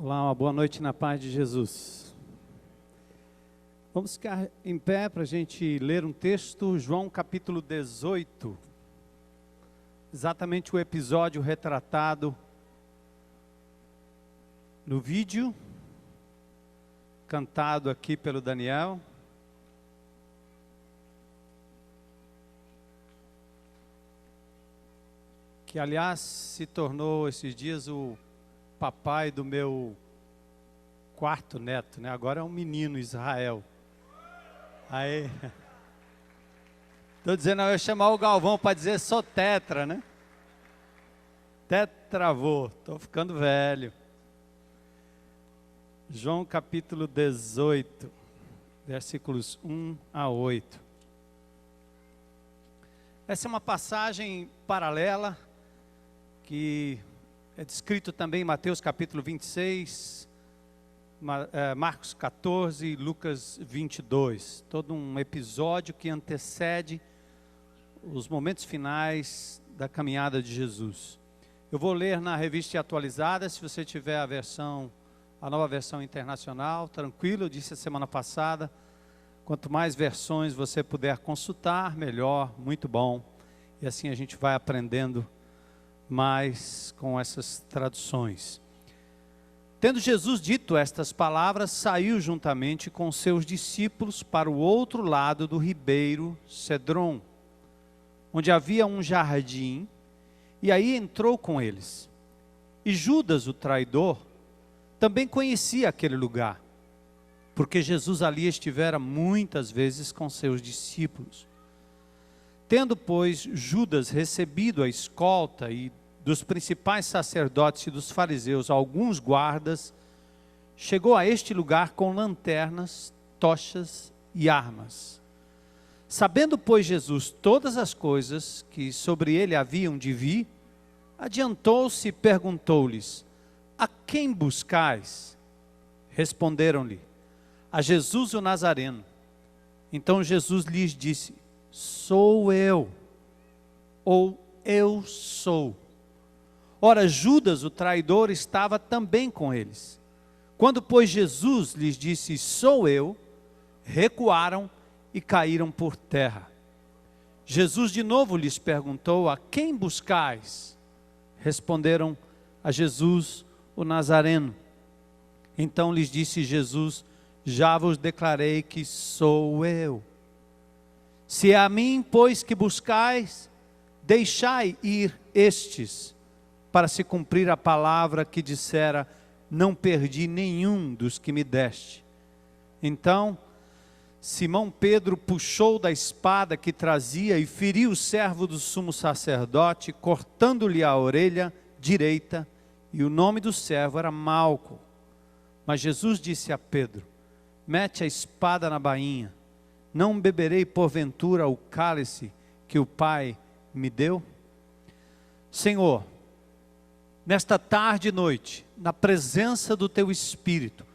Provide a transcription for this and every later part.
Olá, uma boa noite na paz de Jesus. Vamos ficar em pé para a gente ler um texto, João capítulo 18. Exatamente o episódio retratado no vídeo, cantado aqui pelo Daniel. Que, aliás, se tornou esses dias o papai do meu quarto neto, né? Agora é um menino, Israel. Aí, tô dizendo, eu ia chamar o Galvão para dizer sou tetra, né? Tetravô, tô ficando velho. João capítulo 18, versículos 1 a 8. Essa é uma passagem paralela que é descrito também em Mateus capítulo 26, Marcos 14 e Lucas 22. Todo um episódio que antecede os momentos finais da caminhada de Jesus. Eu vou ler na revista atualizada, se você tiver a nova versão internacional, tranquilo, eu disse a semana passada, quanto mais versões você puder consultar, melhor, muito bom. E assim a gente vai aprendendo mais com essas traduções. Tendo Jesus dito estas palavras, saiu juntamente com seus discípulos para o outro lado do ribeiro Cedron, onde havia um jardim, e aí entrou com eles. E Judas, o traidor, também conhecia aquele lugar, porque Jesus ali estivera muitas vezes com seus discípulos. Tendo, pois, Judas recebido a escolta e dos principais sacerdotes e dos fariseus alguns guardas, chegou a este lugar com lanternas, tochas e armas. Sabendo, pois, Jesus todas as coisas que sobre ele haviam de vir, adiantou-se e perguntou-lhes: a quem buscais? Responderam-lhe: a Jesus o Nazareno. Então Jesus lhes disse: sou eu, ou eu sou. Ora, Judas, o traidor, estava também com eles. Quando, pois, Jesus lhes disse: sou eu, recuaram e caíram por terra. Jesus de novo lhes perguntou: a quem buscais? Responderam: a Jesus o Nazareno. Então lhes disse Jesus: já vos declarei que sou eu. Se é a mim, pois, que buscais, deixai ir estes, para se cumprir a palavra que dissera: não perdi nenhum dos que me deste. Então Simão Pedro puxou da espada que trazia e feriu o servo do sumo sacerdote, cortando-lhe a orelha direita, e o nome do servo era Malco. Mas Jesus disse a Pedro: mete a espada na bainha. Não beberei porventura o cálice que o Pai me deu? Senhor, nesta tarde e noite, na presença do Teu Espírito,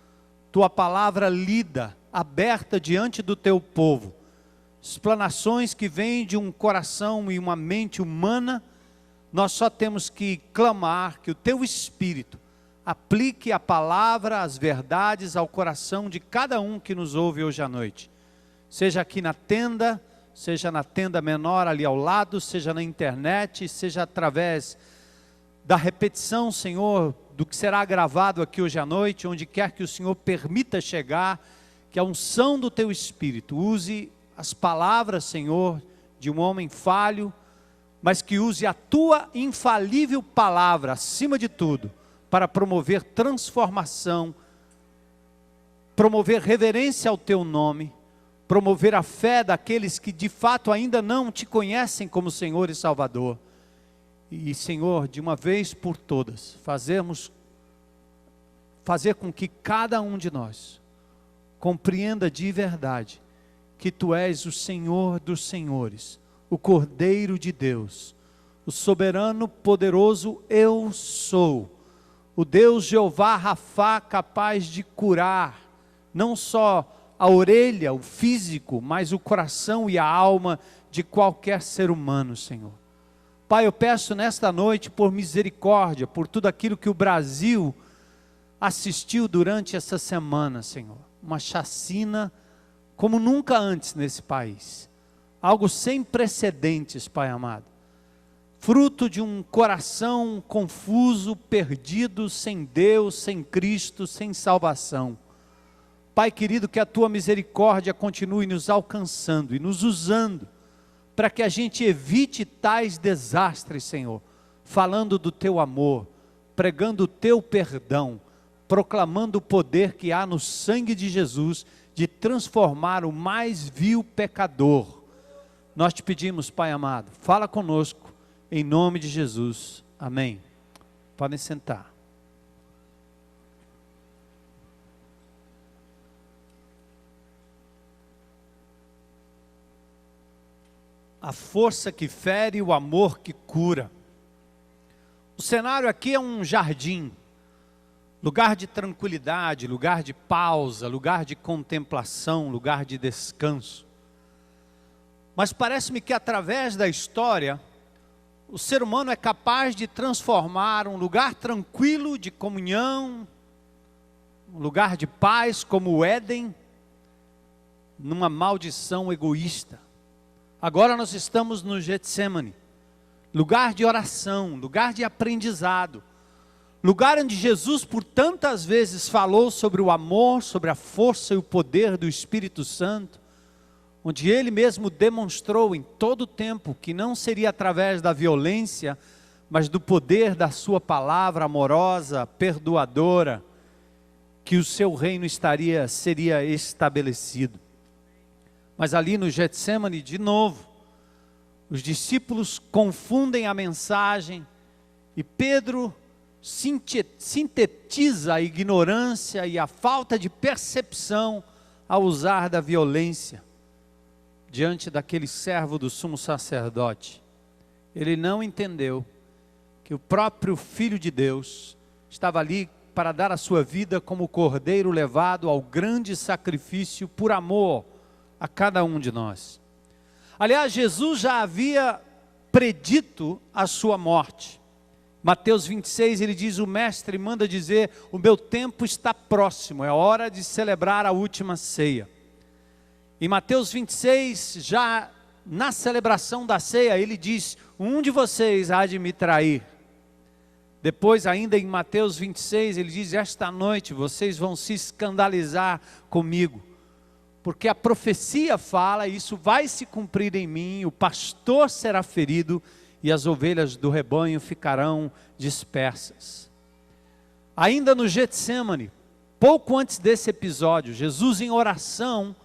Tua palavra lida, aberta diante do Teu povo, explanações que vêm de um coração e uma mente humana, nós só temos que clamar que o Teu Espírito aplique a palavra, as verdades ao coração de cada um que nos ouve hoje à noite. Seja aqui na tenda, seja na tenda menor ali ao lado, seja na internet, seja através da repetição, Senhor, do que será gravado aqui hoje à noite, onde quer que o Senhor permita chegar, que a unção do Teu Espírito use as palavras, Senhor, de um homem falho, mas que use a Tua infalível palavra, acima de tudo, para promover transformação, promover reverência ao Teu nome, promover a fé daqueles que de fato ainda não Te conhecem como Senhor e Salvador. E, Senhor, de uma vez por todas, fazer com que cada um de nós compreenda de verdade que Tu és o Senhor dos senhores, o Cordeiro de Deus, o soberano, poderoso eu sou, o Deus Jeová Rafá, capaz de curar, não só a orelha, o físico, mas o coração e a alma de qualquer ser humano, Senhor. Pai, eu peço nesta noite por misericórdia, por tudo aquilo que o Brasil assistiu durante essa semana, Senhor, uma chacina como nunca antes nesse país. Algo sem precedentes, Pai amado. Fruto de um coração confuso, perdido, sem Deus, sem Cristo, sem salvação. Pai querido, que a Tua misericórdia continue nos alcançando e nos usando, para que a gente evite tais desastres, Senhor, falando do Teu amor, pregando o Teu perdão, proclamando o poder que há no sangue de Jesus, de transformar o mais vil pecador. Nós te pedimos, Pai amado, fala conosco, em nome de Jesus, amém. Podem sentar. A força que fere, o amor que cura. O cenário aqui é um jardim, lugar de tranquilidade, lugar de pausa, lugar de contemplação, lugar de descanso. Mas parece-me que através da história, o ser humano é capaz de transformar um lugar tranquilo de comunhão, um lugar de paz como o Éden, numa maldição egoísta. Agora nós estamos no Getsemane, lugar de oração, lugar de aprendizado, lugar onde Jesus por tantas vezes falou sobre o amor, sobre a força e o poder do Espírito Santo, onde Ele mesmo demonstrou em todo o tempo que não seria através da violência, mas do poder da sua palavra amorosa, perdoadora, que o seu reino seria estabelecido. Mas ali no Getsemane, de novo, os discípulos confundem a mensagem e Pedro sintetiza a ignorância e a falta de percepção ao usar da violência diante daquele servo do sumo sacerdote. Ele não entendeu que o próprio Filho de Deus estava ali para dar a sua vida como cordeiro levado ao grande sacrifício por amor a cada um de nós. Aliás, Jesus já havia predito a sua morte. Mateus 26, ele diz, o mestre manda dizer, o meu tempo está próximo, é hora de celebrar a última ceia. Em Mateus 26, já na celebração da ceia, ele diz, um de vocês há de me trair. Depois ainda em Mateus 26, ele diz, esta noite vocês vão se escandalizar comigo. Porque a profecia fala, isso vai se cumprir em mim, o pastor será ferido e as ovelhas do rebanho ficarão dispersas. Ainda no Getsemane, pouco antes desse episódio, Jesus em oração,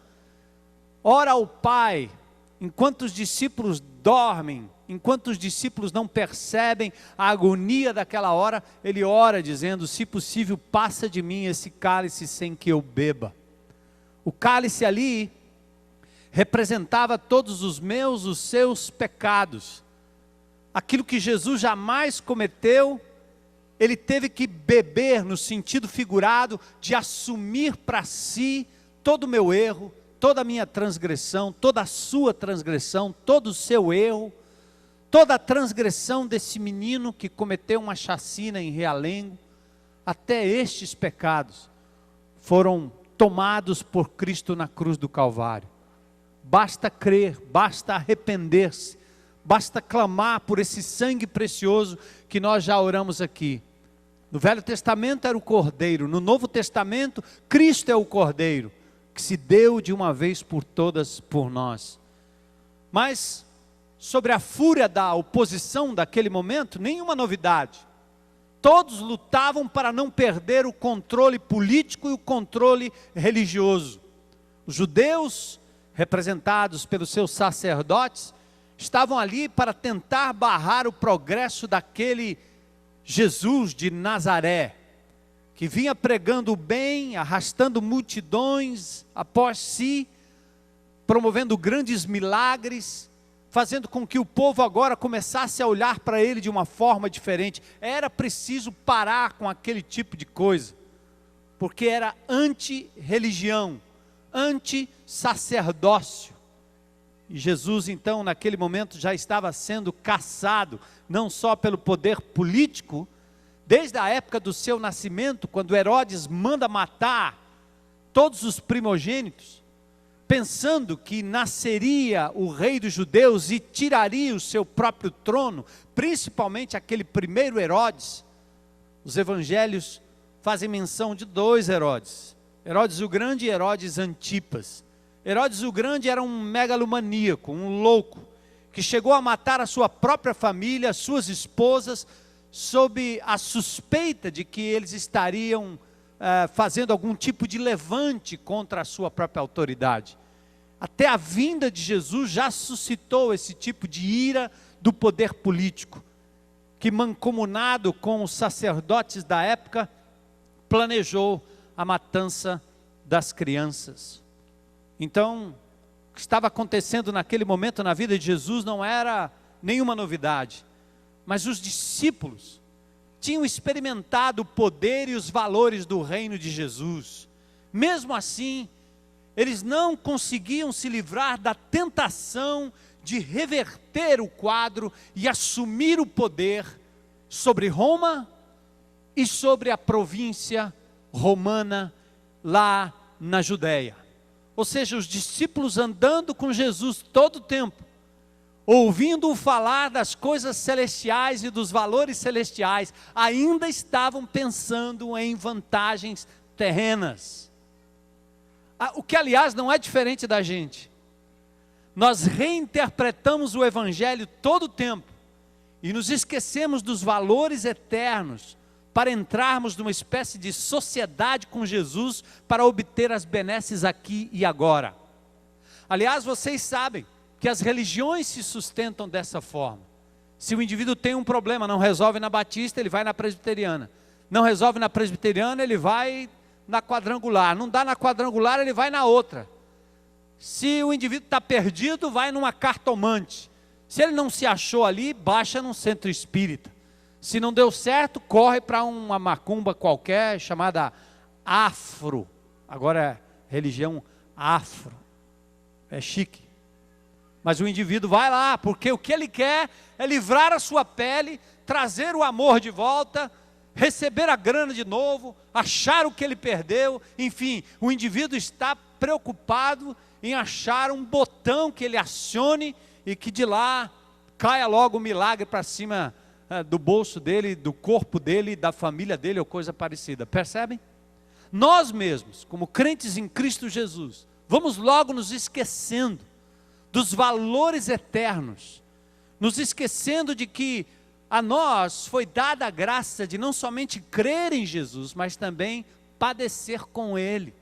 ora ao Pai, enquanto os discípulos dormem, enquanto os discípulos não percebem a agonia daquela hora, ele ora dizendo, se possível passa de mim esse cálice sem que eu beba. O cálice ali representava todos os meus, os seus pecados. Aquilo que Jesus jamais cometeu, ele teve que beber no sentido figurado de assumir para si todo o meu erro, toda a minha transgressão, toda a sua transgressão, todo o seu erro, toda a transgressão desse menino que cometeu uma chacina em Realengo. Até estes pecados foram tomados por Cristo na cruz do Calvário. Basta crer, basta arrepender-se, basta clamar por esse sangue precioso que nós já oramos aqui. No Velho Testamento era o Cordeiro, no Novo Testamento, Cristo é o Cordeiro, que se deu de uma vez por todas por nós. Mas, sobre a fúria da oposição daquele momento, nenhuma novidade. Todos lutavam para não perder o controle político e o controle religioso. Os judeus, representados pelos seus sacerdotes, estavam ali para tentar barrar o progresso daquele Jesus de Nazaré, que vinha pregando o bem, arrastando multidões após si, promovendo grandes milagres, fazendo com que o povo agora começasse a olhar para ele de uma forma diferente. Era preciso parar com aquele tipo de coisa, porque era anti-religião, anti-sacerdócio. E Jesus então naquele momento já estava sendo caçado, não só pelo poder político desde a época do seu nascimento, quando Herodes manda matar todos os primogênitos, pensando que nasceria o rei dos judeus e tiraria o seu próprio trono, principalmente aquele primeiro Herodes. Os evangelhos fazem menção de dois Herodes, Herodes o Grande e Herodes Antipas. Herodes o Grande era um megalomaníaco, um louco, que chegou a matar a sua própria família, suas esposas, sob a suspeita de que eles estariam fazendo algum tipo de levante contra a sua própria autoridade. Até a vinda de Jesus já suscitou esse tipo de ira do poder político, que mancomunado com os sacerdotes da época, planejou a matança das crianças. Então, o que estava acontecendo naquele momento na vida de Jesus não era nenhuma novidade, mas os discípulos tinham experimentado o poder e os valores do reino de Jesus. Mesmo assim, eles não conseguiam se livrar da tentação de reverter o quadro e assumir o poder sobre Roma e sobre a província romana lá na Judéia. Ou seja, os discípulos andando com Jesus todo o tempo, ouvindo-o falar das coisas celestiais e dos valores celestiais, ainda estavam pensando em vantagens terrenas. O que, aliás, não é diferente da gente. Nós reinterpretamos o Evangelho todo o tempo e nos esquecemos dos valores eternos para entrarmos numa espécie de sociedade com Jesus para obter as benesses aqui e agora. Aliás, vocês sabem que as religiões se sustentam dessa forma. Se o indivíduo tem um problema, não resolve na batista, ele vai na presbiteriana. Não resolve na presbiteriana, ele vai na quadrangular. Não dá na quadrangular, ele vai na outra. Se o indivíduo está perdido, vai numa cartomante. Se ele não se achou ali, baixa num centro espírita. Se não deu certo, corre para uma macumba qualquer, chamada afro. Agora é religião afro. É chique. Mas o indivíduo vai lá, porque o que ele quer é livrar a sua pele, trazer o amor de volta, receber a grana de novo, achar o que ele perdeu. Enfim, o indivíduo está preocupado em achar um botão que ele acione e que de lá caia logo o milagre para cima do bolso dele, do corpo dele, da família dele ou coisa parecida. Percebem? Nós mesmos, como crentes em Cristo Jesus, vamos logo nos esquecendo dos valores eternos, nos esquecendo de que a nós foi dada a graça de não somente crer em Jesus, mas também padecer com Ele.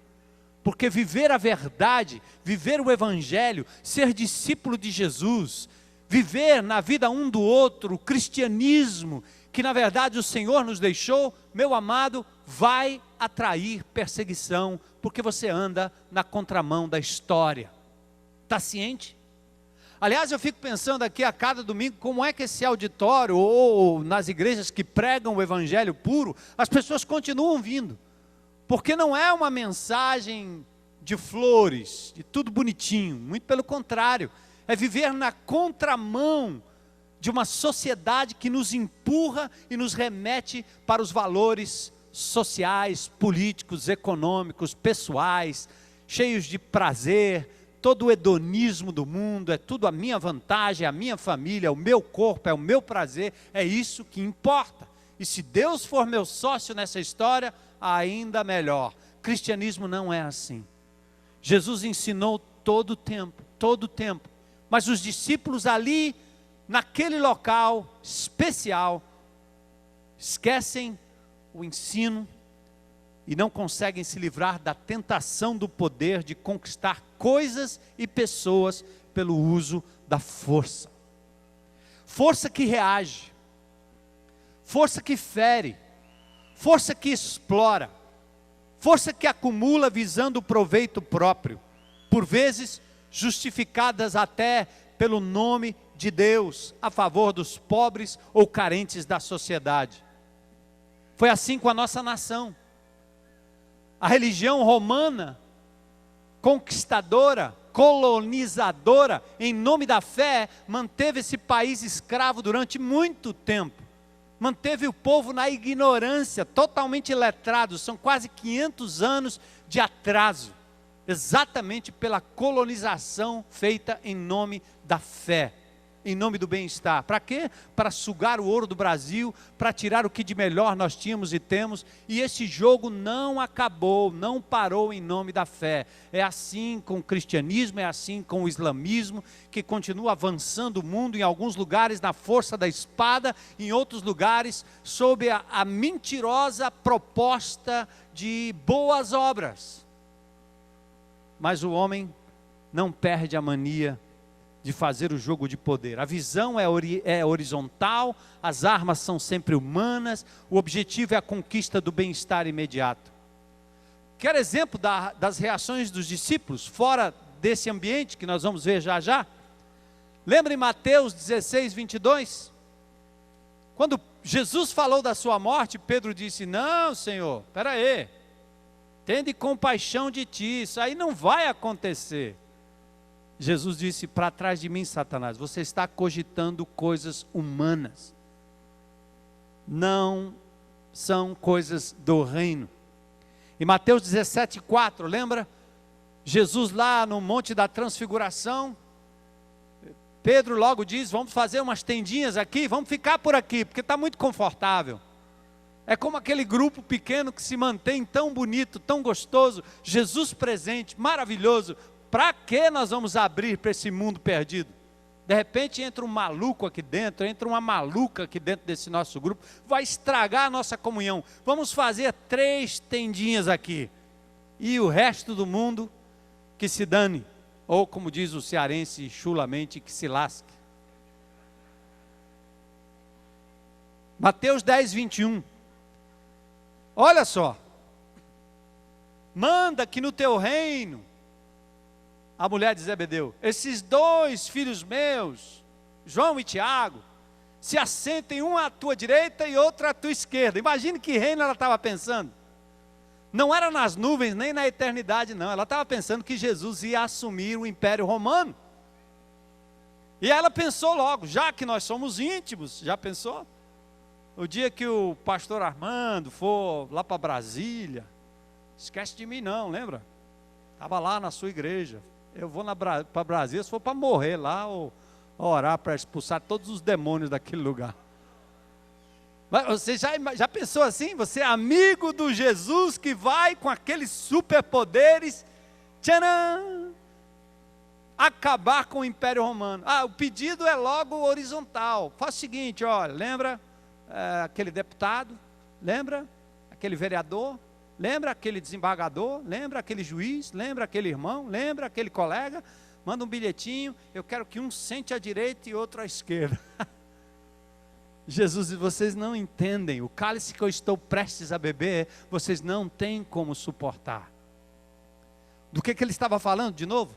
Porque viver a verdade, viver o Evangelho, ser discípulo de Jesus, viver na vida um do outro, o cristianismo, que na verdade o Senhor nos deixou, meu amado, vai atrair perseguição, porque você anda na contramão da história. Está ciente? Aliás, eu fico pensando aqui a cada domingo, como é que esse auditório, ou nas igrejas que pregam o Evangelho puro, as pessoas continuam vindo. Porque não é uma mensagem de flores, de tudo bonitinho, muito pelo contrário. É viver na contramão de uma sociedade que nos empurra e nos remete para os valores sociais, políticos, econômicos, pessoais, cheios de prazer, todo o hedonismo do mundo, é tudo a minha vantagem, a minha família, o meu corpo, é o meu prazer, é isso que importa. E se Deus for meu sócio nessa história, ainda melhor. Cristianismo não é assim. Jesus ensinou todo o tempo, mas os discípulos ali, naquele local especial, esquecem o ensino e não conseguem se livrar da tentação do poder de conquistar coisas e pessoas pelo uso da força. Força que reage, força que fere, força que explora, força que acumula visando o proveito próprio, por vezes justificadas até pelo nome de Deus, a favor dos pobres ou carentes da sociedade. Foi assim com a nossa nação. A religião romana, conquistadora, colonizadora, em nome da fé, manteve esse país escravo durante muito tempo. manteve o povo na ignorância, totalmente iletrados. São quase 500 anos de atraso, exatamente pela colonização feita em nome da fé, em nome do bem-estar. Para quê? Para sugar o ouro do Brasil, para tirar o que de melhor nós tínhamos e temos. E esse jogo não acabou, não parou em nome da fé. É assim com o cristianismo, é assim com o islamismo, que continua avançando o mundo, em alguns lugares na força da espada, em outros lugares sob a mentirosa proposta de boas obras. Mas o homem não perde a mania de fazer o jogo de poder. A visão é horizontal, as armas são sempre humanas, o objetivo é a conquista do bem-estar imediato. Quer exemplo das reações dos discípulos, fora desse ambiente que nós vamos ver já já? Lembra em Mateus 16, 22? Quando Jesus falou da sua morte, Pedro disse: não, Senhor, espera aí, tende compaixão de ti, isso aí não vai acontecer. Jesus disse: para trás de mim, Satanás, você está cogitando coisas humanas, não são coisas do reino. Em Mateus 17, 4, lembra? Jesus lá no Monte da Transfiguração, Pedro logo diz: vamos fazer umas tendinhas aqui, vamos ficar por aqui, porque está muito confortável. É como aquele grupo pequeno que se mantém tão bonito, tão gostoso, Jesus presente, maravilhoso. Para que nós vamos abrir para esse mundo perdido? De repente entra um maluco aqui dentro, entra uma maluca aqui dentro desse nosso grupo, vai estragar a nossa comunhão. Vamos fazer 3 tendinhas aqui, e o resto do mundo que se dane, ou como diz o cearense chulamente, que se lasque. Mateus 10, 21, olha só: manda que no teu reino, a mulher de Zebedeu, esses 2 filhos meus, João e Tiago, se assentem, um à tua direita e outro à tua esquerda. Imagine que reino ela estava pensando. Não era nas nuvens, nem na eternidade, não. Ela estava pensando que Jesus ia assumir o Império Romano. E ela pensou logo: já que nós somos íntimos, já pensou? O dia que o pastor Armando for lá para Brasília, esquece de mim não, lembra? Estava lá na sua igreja. Eu vou para Brasília se for para morrer lá, ou orar para expulsar todos os demônios daquele lugar. Mas você já pensou assim? Você é amigo do Jesus que vai com aqueles superpoderes, tcharam, acabar com o Império Romano. O pedido é logo horizontal. Faz o seguinte, olha, lembra aquele deputado? Lembra aquele vereador? Lembra aquele desembargador? Lembra aquele juiz? Lembra aquele irmão? Lembra aquele colega? Manda um bilhetinho, eu quero que um sente à direita e outro à esquerda. Jesus diz: vocês não entendem, o cálice que eu estou prestes a beber, vocês não têm como suportar. Do que ele estava falando de novo?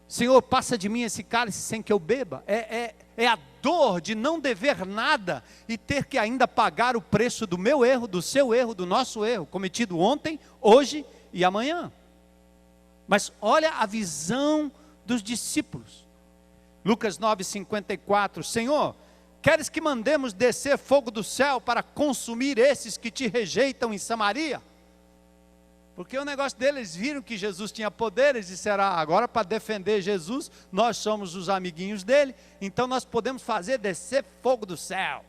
Senhor, passa de mim esse cálice sem que eu beba. É a dor de não dever nada e ter que ainda pagar o preço do meu erro, do seu erro, do nosso erro, cometido ontem, hoje e amanhã. Mas olha a visão dos discípulos. Lucas 9:54, Senhor, queres que mandemos descer fogo do céu para consumir esses que te rejeitam em Samaria? Porque o negócio deles, viram que Jesus tinha poder, eles disseram: agora para defender Jesus, nós somos os amiguinhos dele, então nós podemos fazer descer fogo do céu.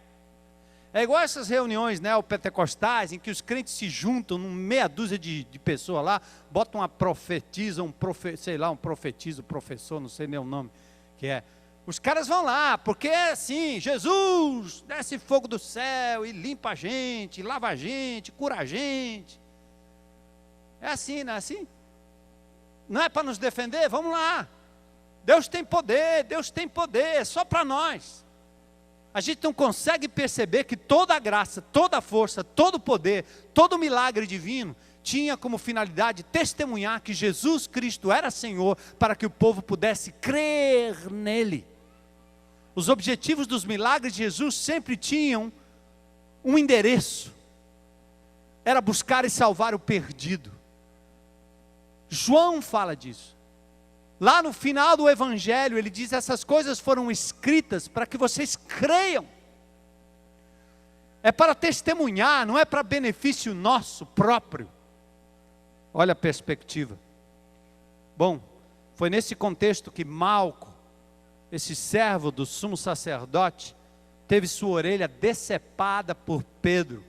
É igual essas reuniões neopentecostais, em que os crentes se juntam, meia dúzia de pessoas lá, botam uma profetisa, um professor, não sei nem o nome que é. Os caras vão lá, porque é assim: Jesus, desce fogo do céu e limpa a gente, lava a gente, cura a gente. É assim, não é assim? Não é para nos defender? Vamos lá. Deus tem poder, é só para nós. A gente não consegue perceber que toda a graça, toda a força, todo o poder, todo o milagre divino tinha como finalidade testemunhar que Jesus Cristo era Senhor, para que o povo pudesse crer nele. Os objetivos dos milagres de Jesus sempre tinham um endereço: era buscar e salvar o perdido. João fala disso. Lá no final do Evangelho, ele diz: essas coisas foram escritas para que vocês creiam. é para testemunhar, não é para benefício nosso próprio. Olha a perspectiva. Bom, foi nesse contexto que Malco, esse servo do sumo sacerdote, teve sua orelha decepada por Pedro.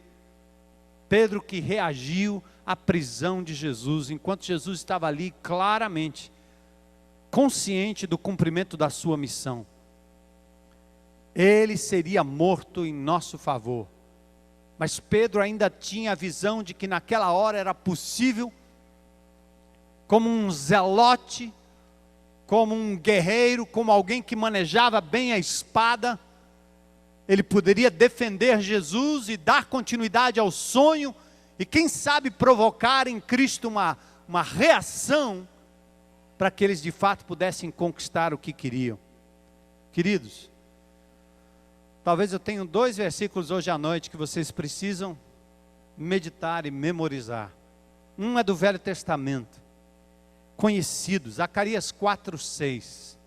Pedro que reagiu à prisão de Jesus, enquanto Jesus estava ali claramente, consciente do cumprimento da sua missão. Ele seria morto em nosso favor. Mas Pedro ainda tinha a visão de que naquela hora era possível, como um zelote, como um guerreiro, como alguém que manejava bem a espada, ele poderia defender Jesus e dar continuidade ao sonho, e quem sabe provocar em Cristo uma reação, para que eles de fato pudessem conquistar o que queriam. Queridos, talvez eu tenha 2 versículos hoje à noite que vocês precisam meditar e memorizar. Um é do Velho Testamento, conhecido, Zacarias 4:6.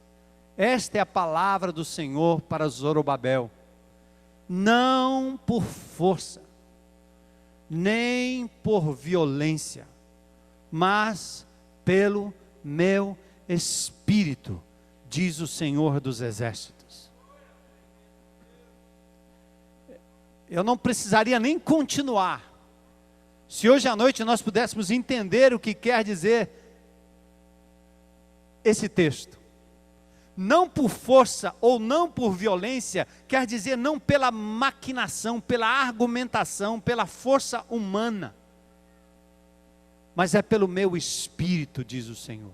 Esta é a palavra do Senhor para Zorobabel. Não por força, nem por violência, mas pelo meu Espírito, diz o Senhor dos Exércitos. Eu não precisaria nem continuar, se hoje à noite nós pudéssemos entender o que quer dizer esse texto. Não por força ou não por violência, quer dizer não pela maquinação, pela argumentação, pela força humana, mas é pelo meu Espírito, diz o Senhor.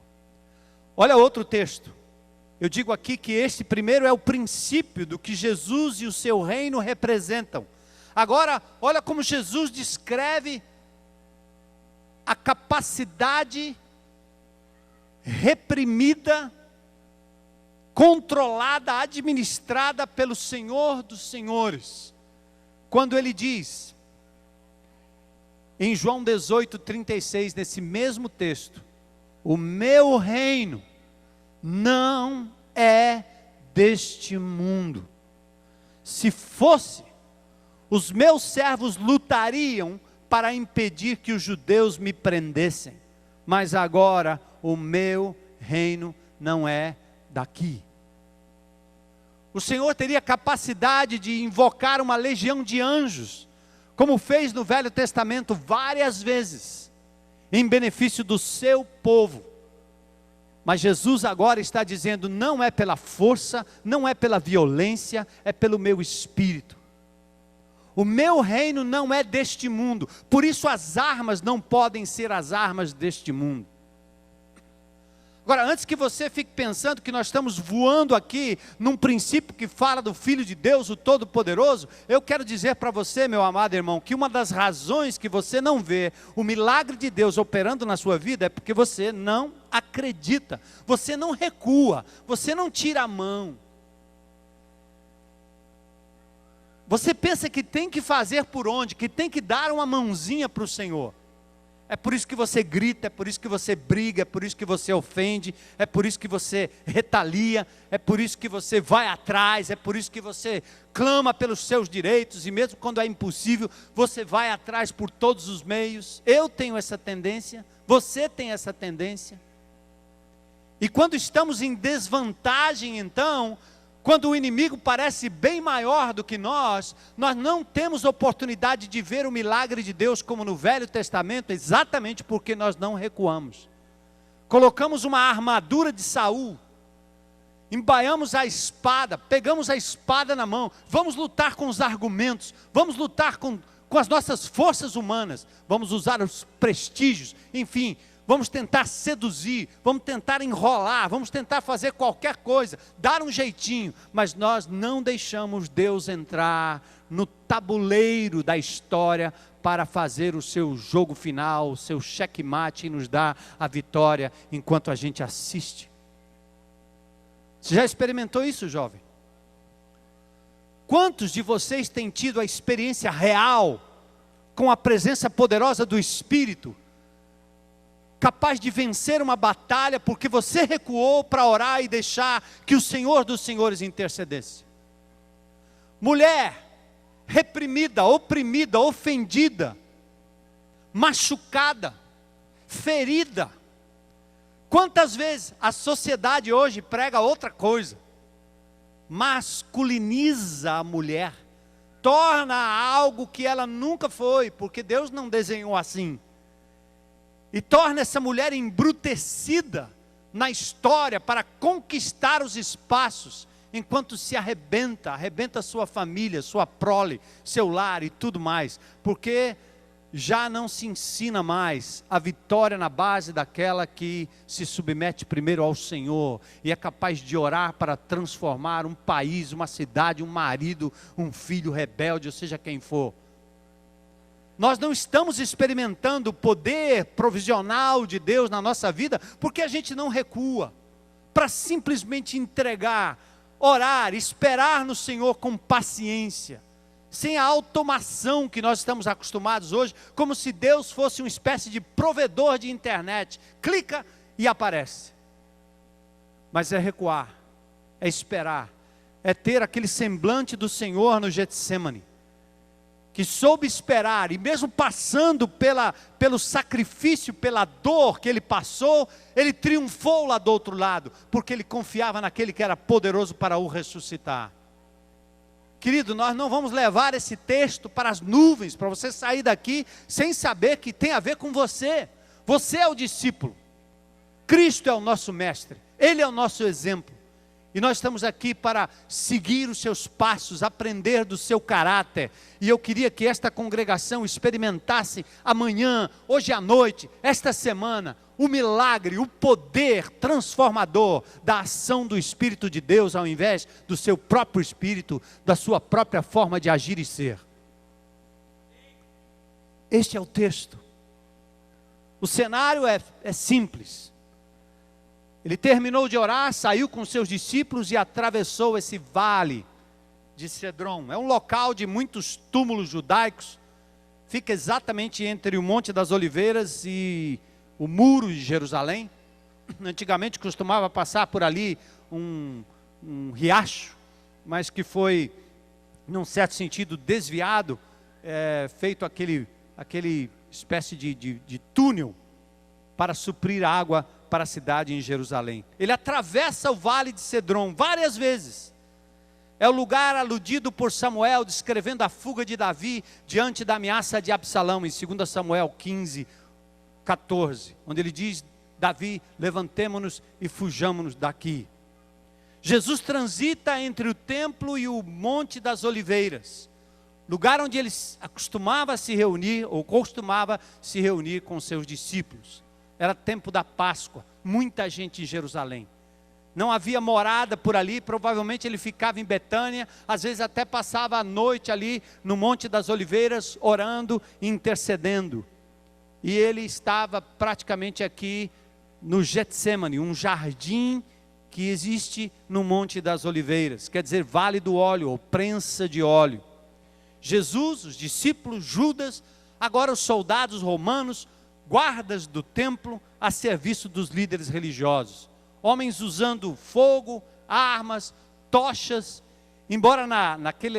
Olha outro texto. Eu digo aqui que este primeiro é o princípio do que Jesus e o seu reino representam. Agora, olha como Jesus descreve a capacidade reprimida, controlada, administrada pelo Senhor dos Senhores, quando ele diz, em João 18:36, nesse mesmo texto, o meu reino não é deste mundo. Se fosse, os meus servos lutariam para impedir que os judeus me prendessem, mas agora o meu reino não é daqui. O Senhor teria capacidade de invocar uma legião de anjos, como fez no Velho Testamento várias vezes, em benefício do seu povo. Mas Jesus agora está dizendo, não é pela força, não é pela violência, é pelo meu Espírito. O meu reino não é deste mundo, por isso as armas não podem ser as armas deste mundo. Agora, antes que você fique pensando que nós estamos voando aqui num princípio que fala do Filho de Deus, o Todo-Poderoso, eu quero dizer para você, meu amado irmão, que uma das razões que você não vê o milagre de Deus operando na sua vida é porque você não acredita, você não recua, você não tira a mão. Você pensa que tem que fazer por onde, que tem que dar uma mãozinha para o Senhor. É por isso que você grita, é por isso que você briga, é por isso que você ofende, é por isso que você retalia, é por isso que você vai atrás, é por isso que você clama pelos seus direitos, e mesmo quando é impossível, você vai atrás por todos os meios. Eu tenho essa tendência, você tem essa tendência. E quando estamos em desvantagem, então, quando o inimigo parece bem maior do que nós não temos oportunidade de ver o milagre de Deus como no Velho Testamento, exatamente porque nós não recuamos. Colocamos uma armadura de Saul, embaiamos a espada, pegamos a espada na mão, vamos lutar com os argumentos, vamos lutar com as nossas forças humanas, vamos usar os prestígios, enfim, vamos tentar seduzir, vamos tentar enrolar, vamos tentar fazer qualquer coisa, dar um jeitinho, mas nós não deixamos Deus entrar no tabuleiro da história para fazer o seu jogo final, o seu checkmate e nos dar a vitória enquanto a gente assiste. Você já experimentou isso, jovem? Quantos de vocês têm tido a experiência real com a presença poderosa do Espírito, capaz de vencer uma batalha porque você recuou para orar e deixar que o Senhor dos Senhores intercedesse? Mulher, reprimida, oprimida, ofendida, machucada, ferida. Quantas vezes a sociedade hoje prega outra coisa? Masculiniza a mulher, torna algo que ela nunca foi, porque Deus não desenhou assim. E torna essa mulher embrutecida na história para conquistar os espaços, enquanto se arrebenta sua família, sua prole, seu lar e tudo mais, porque já não se ensina mais a vitória na base daquela que se submete primeiro ao Senhor e é capaz de orar para transformar um país, uma cidade, um marido, um filho rebelde, ou seja quem for. Nós não estamos experimentando o poder provisional de Deus na nossa vida, porque a gente não recua, para simplesmente entregar, orar, esperar no Senhor com paciência, sem a automação que nós estamos acostumados hoje, como se Deus fosse uma espécie de provedor de internet, clica e aparece. Mas é recuar, é esperar, é ter aquele semblante do Senhor no Getsemane, que soube esperar, e mesmo passando pelo sacrifício, pela dor que ele passou, ele triunfou lá do outro lado, porque ele confiava naquele que era poderoso para o ressuscitar. Querido, nós não vamos levar esse texto para as nuvens, para você sair daqui sem saber que tem a ver com você. Você é o discípulo, Cristo é o nosso mestre, Ele é o nosso exemplo. E nós estamos aqui para seguir os seus passos, aprender do seu caráter. E eu queria que esta congregação experimentasse amanhã, hoje à noite, esta semana, o milagre, o poder transformador da ação do Espírito de Deus, ao invés do seu próprio espírito, da sua própria forma de agir e ser. Este é o texto. O cenário é simples. Ele terminou de orar, saiu com seus discípulos e atravessou esse vale de Cedron. É um local de muitos túmulos judaicos. Fica exatamente entre o Monte das Oliveiras e o Muro de Jerusalém. Antigamente costumava passar por ali um riacho, mas que foi, num certo sentido, desviado, feito aquele espécie de túnel para suprir a água para a cidade em Jerusalém. Ele atravessa o vale de Cedron várias vezes. É o lugar aludido por Samuel, descrevendo a fuga de Davi diante da ameaça de Absalão, em 2 Samuel 15, 14, onde ele diz: Davi, levantemo-nos e fujamos daqui. Jesus transita entre o templo e o Monte das Oliveiras, lugar onde ele costumava se reunir com seus discípulos. Era tempo da Páscoa, muita gente em Jerusalém. Não havia morada por ali, provavelmente ele ficava em Betânia, às vezes até passava a noite ali no Monte das Oliveiras, orando e intercedendo. E ele estava praticamente aqui no Getsemane, um jardim que existe no Monte das Oliveiras, quer dizer, vale do óleo, ou prensa de óleo. Jesus, os discípulos, Judas, agora os soldados romanos, guardas do templo a serviço dos líderes religiosos, homens usando fogo, armas, tochas, embora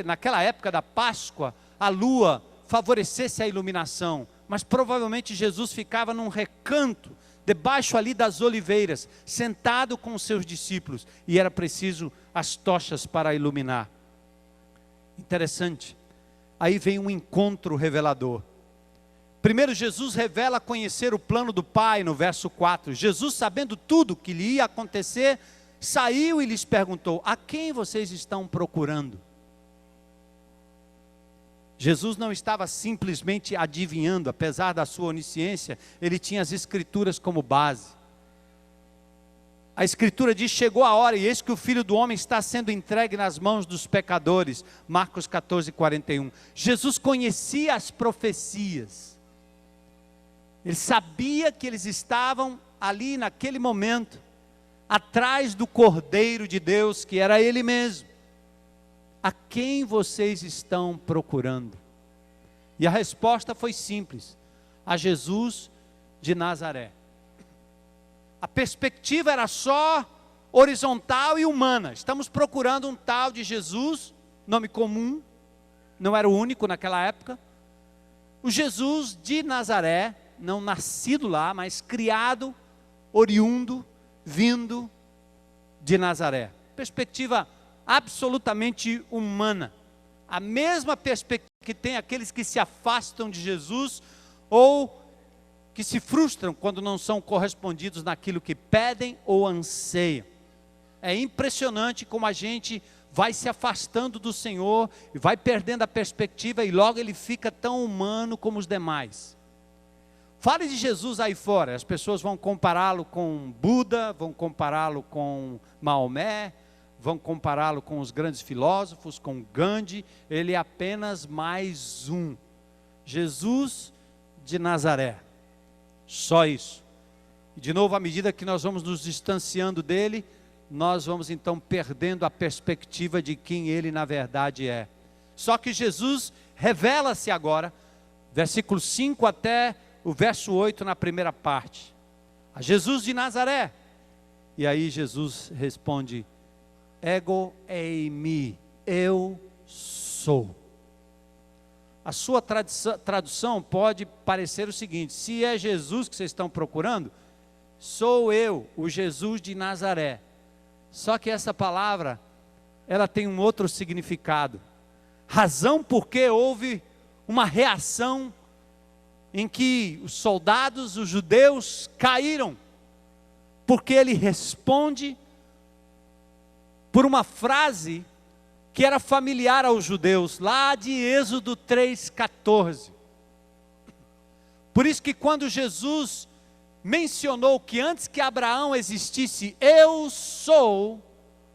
naquela época da Páscoa a lua favorecesse a iluminação, mas provavelmente Jesus ficava num recanto, debaixo ali das oliveiras, sentado com os seus discípulos, e era preciso as tochas para iluminar. Interessante, aí vem um encontro revelador. Primeiro, Jesus revela conhecer o plano do Pai, no verso 4. Jesus, sabendo tudo que lhe ia acontecer, saiu e lhes perguntou: a quem vocês estão procurando? Jesus não estava simplesmente adivinhando, apesar da sua onisciência, ele tinha as Escrituras como base. A Escritura diz: chegou a hora, e eis que o Filho do Homem está sendo entregue nas mãos dos pecadores. Marcos 14, 41. Jesus conhecia as profecias. Ele sabia que eles estavam ali naquele momento, atrás do Cordeiro de Deus, que era Ele mesmo. A quem vocês estão procurando? E a resposta foi simples: a Jesus de Nazaré. A perspectiva era só horizontal e humana. Estamos procurando um tal de Jesus, nome comum, não era o único naquela época. O Jesus de Nazaré, não nascido lá, mas criado, oriundo, vindo de Nazaré. Perspectiva absolutamente humana. A mesma perspectiva que tem aqueles que se afastam de Jesus ou que se frustram quando não são correspondidos naquilo que pedem ou anseiam. É impressionante como a gente vai se afastando do Senhor e vai perdendo a perspectiva e logo ele fica tão humano como os demais. Fale de Jesus aí fora, as pessoas vão compará-lo com Buda, vão compará-lo com Maomé, vão compará-lo com os grandes filósofos, com Gandhi. Ele é apenas mais um. Jesus de Nazaré. Só isso. E de novo, à medida que nós vamos nos distanciando dele, nós vamos então perdendo a perspectiva de quem ele na verdade é. Só que Jesus revela-se agora, versículo 5 até o verso 8 na primeira parte. A Jesus de Nazaré. E aí Jesus responde: Ego eimi, eu sou. A sua tradução pode parecer o seguinte: se é Jesus que vocês estão procurando, sou eu, o Jesus de Nazaré. Só que essa palavra, ela tem um outro significado. Razão porque houve uma reação em que os soldados, os judeus, caíram. Porque ele responde por uma frase que era familiar aos judeus, lá de Êxodo 3,14. Por isso que quando Jesus mencionou que antes que Abraão existisse, eu sou,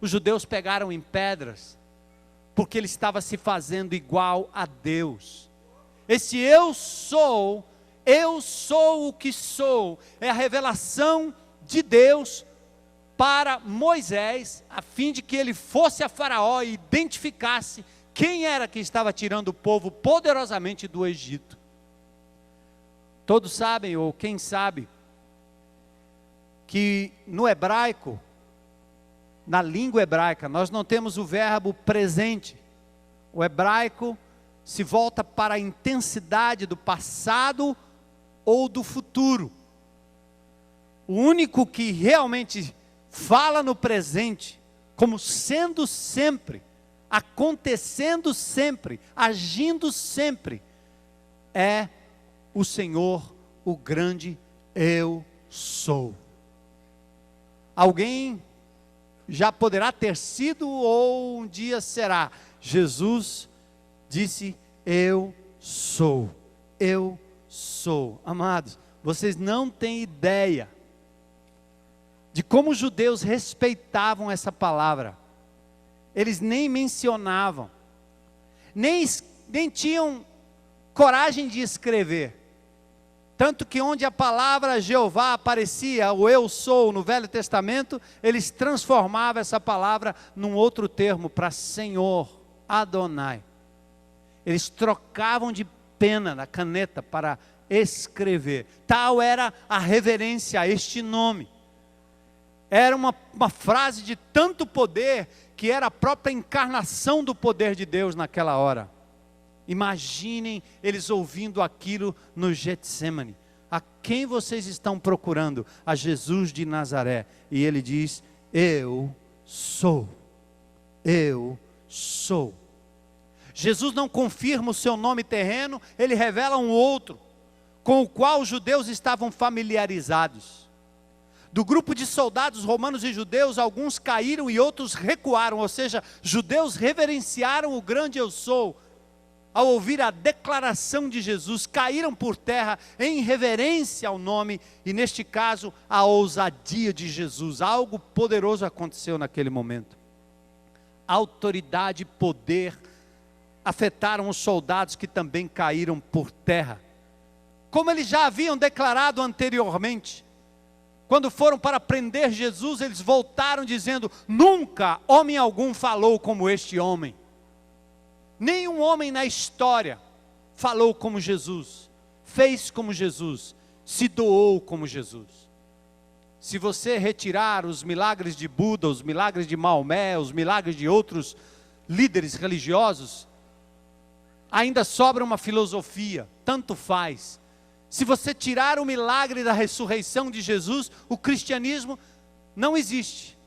os judeus pegaram em pedras, porque ele estava se fazendo igual a Deus. Esse eu sou o que sou, é a revelação de Deus para Moisés, a fim de que ele fosse a Faraó e identificasse quem era que estava tirando o povo poderosamente do Egito. Todos sabem, ou quem sabe, que no hebraico, na língua hebraica, nós não temos o verbo presente. O hebraico se volta para a intensidade do passado ou do futuro. O único que realmente fala no presente, como sendo sempre, acontecendo sempre, agindo sempre, é o Senhor, o grande eu sou. Alguém já poderá ter sido ou um dia será. Jesus disse: eu sou, eu sou. Amados, vocês não têm ideia de como os judeus respeitavam essa palavra. Eles nem mencionavam, nem tinham coragem de escrever. Tanto que onde a palavra Jeová aparecia, o eu sou, no Velho Testamento, eles transformavam essa palavra num outro termo, para Senhor, Adonai. Eles trocavam de pena na caneta para escrever. Tal era a reverência a este nome. Era uma frase de tanto poder, que era a própria encarnação do poder de Deus naquela hora. Imaginem eles ouvindo aquilo no Getsêmani. A quem vocês estão procurando? A Jesus de Nazaré. E ele diz: eu sou. Eu sou. Jesus não confirma o seu nome terreno, ele revela um outro, com o qual os judeus estavam familiarizados. Do grupo de soldados romanos e judeus, alguns caíram e outros recuaram, ou seja, judeus reverenciaram o grande eu sou. Ao ouvir a declaração de Jesus, caíram por terra em reverência ao nome, e neste caso, a ousadia de Jesus. Algo poderoso aconteceu naquele momento. Autoridade e poder afetaram os soldados que também caíram por terra. Como eles já haviam declarado anteriormente, quando foram para prender Jesus, eles voltaram dizendo: nunca homem algum falou como este homem. Nenhum homem na história falou como Jesus, fez como Jesus, se doou como Jesus. Se você retirar os milagres de Buda, os milagres de Maomé, os milagres de outros líderes religiosos, ainda sobra uma filosofia, tanto faz. Se você tirar o milagre da ressurreição de Jesus, o cristianismo não existe.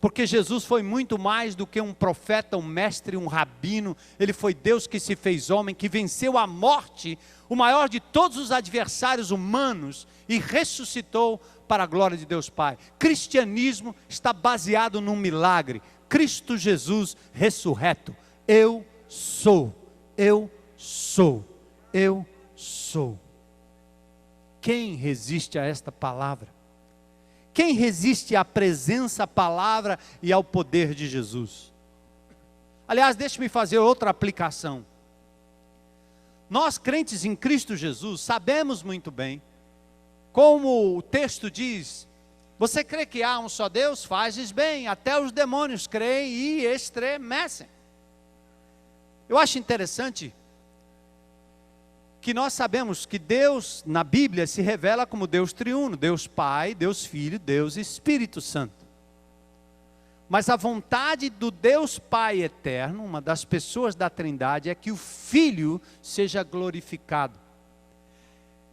Porque Jesus foi muito mais do que um profeta, um mestre, um rabino. Ele foi Deus que se fez homem, que venceu a morte, o maior de todos os adversários humanos, e ressuscitou para a glória de Deus Pai. Cristianismo está baseado num milagre. Cristo Jesus ressurreto. Eu sou, eu sou, eu sou. Quem resiste a esta palavra? Quem resiste à presença, à palavra e ao poder de Jesus? Aliás, deixe-me fazer outra aplicação. Nós, crentes em Cristo Jesus, sabemos muito bem, como o texto diz, você crê que há um só Deus? Fazes bem, até os demônios creem e estremecem. Eu acho interessante que nós sabemos que Deus, na Bíblia, se revela como Deus triuno, Deus Pai, Deus Filho, Deus Espírito Santo. Mas a vontade do Deus Pai eterno, uma das pessoas da Trindade, é que o Filho seja glorificado.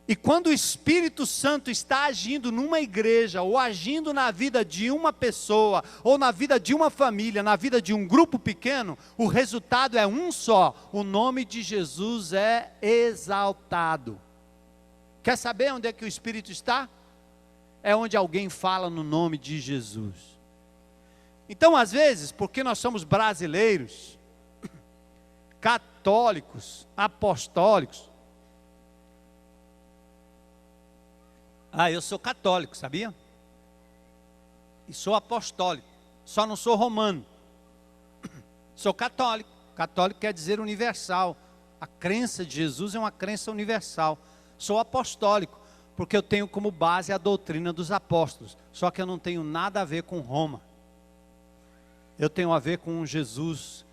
E quando o Espírito Santo está agindo numa igreja, ou agindo na vida de uma pessoa, ou na vida de uma família, na vida de um grupo pequeno, o resultado é um só: o nome de Jesus é exaltado. Quer saber onde é que o Espírito está? É onde alguém fala no nome de Jesus. Então, às vezes, porque nós somos brasileiros, católicos, apostólicos. Eu sou católico, sabia? E sou apostólico, só não sou romano. Sou católico. Católico quer dizer universal. A crença de Jesus é uma crença universal. Sou apostólico, porque eu tenho como base a doutrina dos apóstolos. Só que eu não tenho nada a ver com Roma. Eu tenho a ver com um Jesus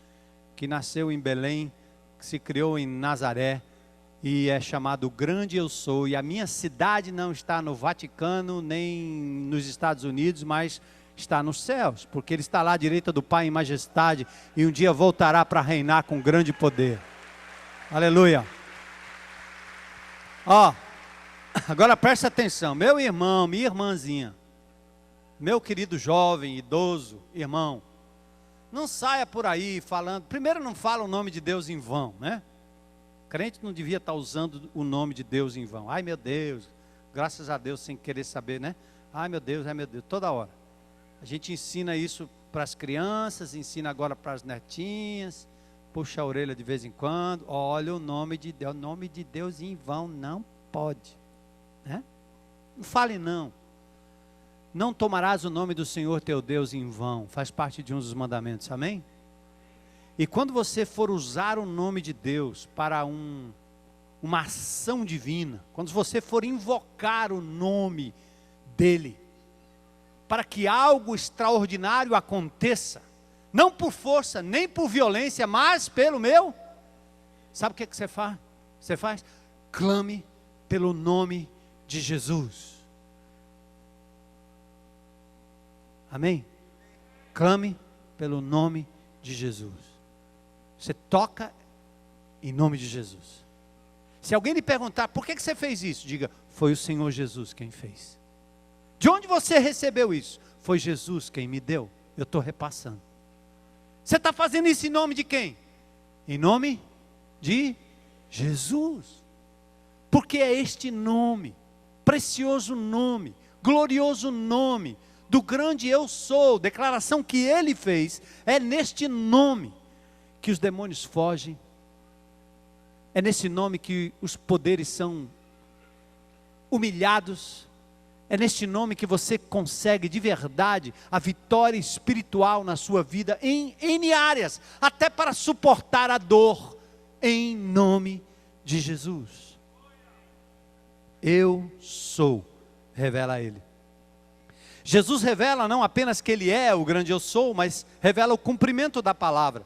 que nasceu em Belém, que se criou em Nazaré, e é chamado Grande Eu Sou. E a minha cidade não está no Vaticano, nem nos Estados Unidos, mas está nos céus, porque Ele está lá à direita do Pai em majestade, e um dia voltará para reinar com grande poder. Aleluia. Agora preste atenção, meu irmão, minha irmãzinha, meu querido jovem, idoso, irmão, não saia por aí falando, primeiro não fala o nome de Deus em vão, né? Crente não devia estar usando o nome de Deus em vão. Ai meu Deus, graças a Deus, sem querer saber, né? Ai meu Deus, toda hora. A gente ensina isso para as crianças, ensina agora para as netinhas, puxa a orelha de vez em quando. Olha o nome de Deus em vão, não pode, né? Não fale não. Não tomarás o nome do Senhor teu Deus em vão, faz parte de um dos mandamentos, amém? E quando você for usar o nome de Deus para uma ação divina, quando você for invocar o nome dEle, para que algo extraordinário aconteça, não por força, nem por violência, mas pelo meu, sabe o que você faz? Você faz? Clame pelo nome de Jesus. Amém? Clame pelo nome de Jesus. Você toca em nome de Jesus. Se alguém lhe perguntar, por que você fez isso? Diga, foi o Senhor Jesus quem fez. De onde você recebeu isso? Foi Jesus quem me deu. Eu estou repassando. Você está fazendo isso em nome de quem? Em nome de Jesus. Porque é este nome, precioso nome, glorioso nome, do grande eu sou, declaração que Ele fez, é neste nome que os demônios fogem, é nesse nome que os poderes são humilhados, é neste nome que você consegue de verdade a vitória espiritual na sua vida em N áreas, até para suportar a dor, em nome de Jesus. Eu sou, revela Ele. Jesus revela não apenas que Ele é o grande eu sou, mas revela o cumprimento da palavra.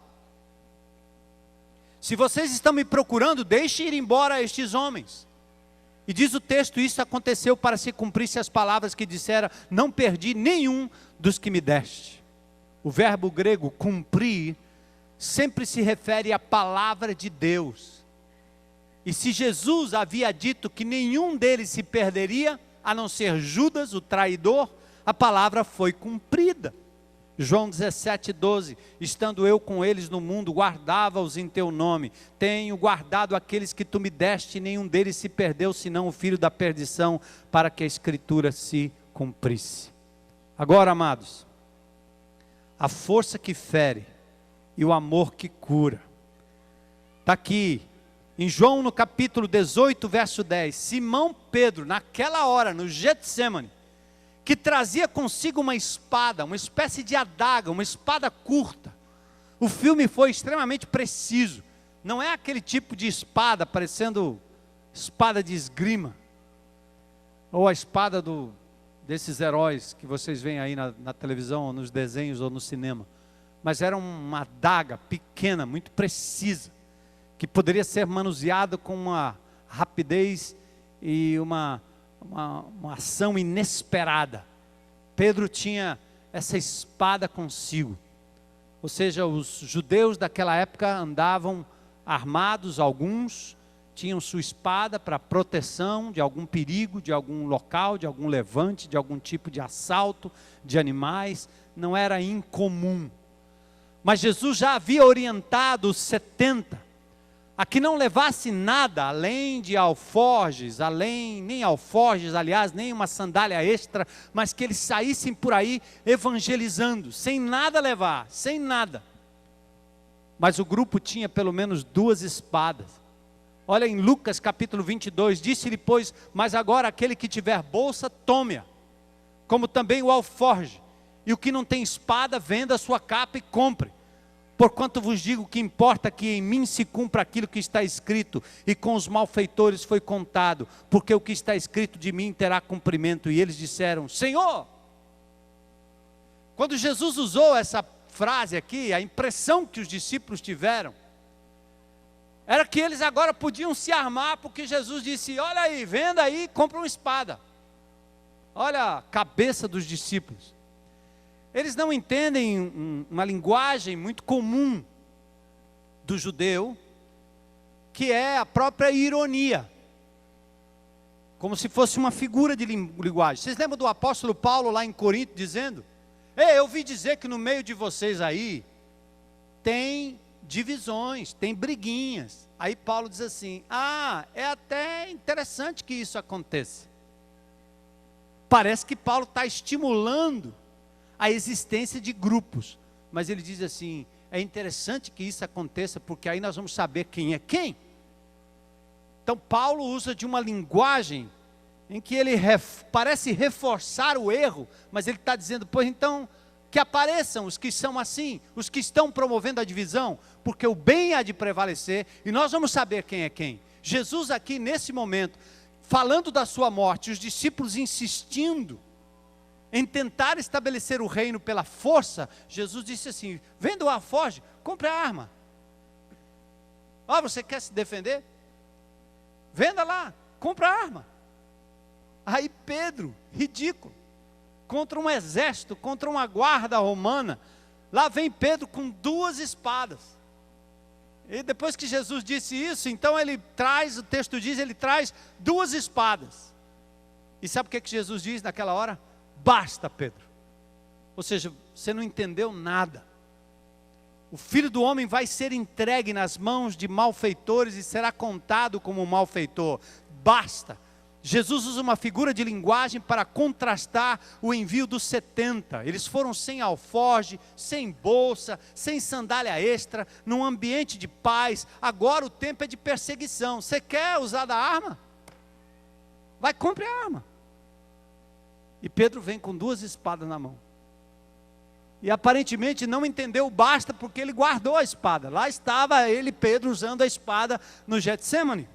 Se vocês estão me procurando, deixe ir embora estes homens. E diz o texto, isso aconteceu para se cumprisse as palavras que disseram, não perdi nenhum dos que me deste. O verbo grego cumprir sempre se refere à palavra de Deus. E se Jesus havia dito que nenhum deles se perderia, a não ser Judas, o traidor, a palavra foi cumprida. João 17:12, estando eu com eles no mundo, guardava-os em teu nome, tenho guardado aqueles que tu me deste, e nenhum deles se perdeu, senão o filho da perdição, para que a escritura se cumprisse. Agora, amados, a força que fere e o amor que cura, está aqui, em João no capítulo 18, verso 10, Simão Pedro, naquela hora, no Getsemane, que trazia consigo uma espada, uma espécie de adaga, uma espada curta. O filme foi extremamente preciso, não é aquele tipo de espada, parecendo espada de esgrima, ou a espada desses heróis que vocês veem aí na televisão, ou nos desenhos, ou no cinema, mas era uma adaga pequena, muito precisa, que poderia ser manuseado com uma rapidez e uma ação inesperada. Pedro tinha essa espada consigo, ou seja, os judeus daquela época andavam armados, alguns tinham sua espada para proteção de algum perigo, de algum local, de algum levante, de algum tipo de assalto de animais, não era incomum. Mas Jesus já havia orientado os 70 a que não levasse nada além de alforjes, nem alforjes, aliás, nem uma sandália extra, mas que eles saíssem por aí evangelizando, sem nada levar, sem nada. Mas o grupo tinha pelo menos 2 espadas. Olha em Lucas capítulo 22, disse-lhe, pois, mas agora aquele que tiver bolsa, tome-a, como também o alforje, e o que não tem espada, venda a sua capa e compre. Porquanto vos digo que importa que em mim se cumpra aquilo que está escrito, e com os malfeitores foi contado, porque o que está escrito de mim terá cumprimento. E eles disseram, Senhor. Quando Jesus usou essa frase aqui, a impressão que os discípulos tiveram, era que eles agora podiam se armar, porque Jesus disse, olha aí, venda aí, compra uma espada. Olha a cabeça dos discípulos. Eles não entendem uma linguagem muito comum do judeu, que é a própria ironia, como se fosse uma figura de linguagem. Vocês lembram do apóstolo Paulo lá em Corinto dizendo, eu ouvi dizer que no meio de vocês aí, tem divisões, tem briguinhas. Aí Paulo diz assim, é até interessante que isso aconteça. Parece que Paulo está estimulando a existência de grupos, mas ele diz assim, é interessante que isso aconteça, porque aí nós vamos saber quem é quem. Então Paulo usa de uma linguagem, em que ele parece reforçar o erro, mas ele está dizendo, pois então, que apareçam os que são assim, os que estão promovendo a divisão, porque o bem há de prevalecer, e nós vamos saber quem é quem. Jesus aqui nesse momento, falando da sua morte, os discípulos insistindo, em tentar estabelecer o reino pela força, Jesus disse assim, venda o alforje, compre a arma. Você quer se defender? Venda lá, compra a arma. Aí Pedro, ridículo, contra um exército, contra uma guarda romana, lá vem Pedro com 2 espadas. E depois que Jesus disse isso, então ele traz, o texto diz, ele traz 2 espadas. E sabe o que Jesus diz naquela hora? Basta, Pedro. Ou seja, você não entendeu nada. O Filho do Homem vai ser entregue nas mãos de malfeitores e será contado como um malfeitor. Basta. Jesus usa uma figura de linguagem para contrastar o envio dos 70. Eles foram sem alforje, sem bolsa, sem sandália extra, num ambiente de paz. Agora o tempo é de perseguição. Você quer usar da arma? Vai, compre a arma. E Pedro vem com 2 espadas na mão. E aparentemente não entendeu basta, porque ele guardou a espada. Lá estava ele, Pedro, usando a espada no Getsemane.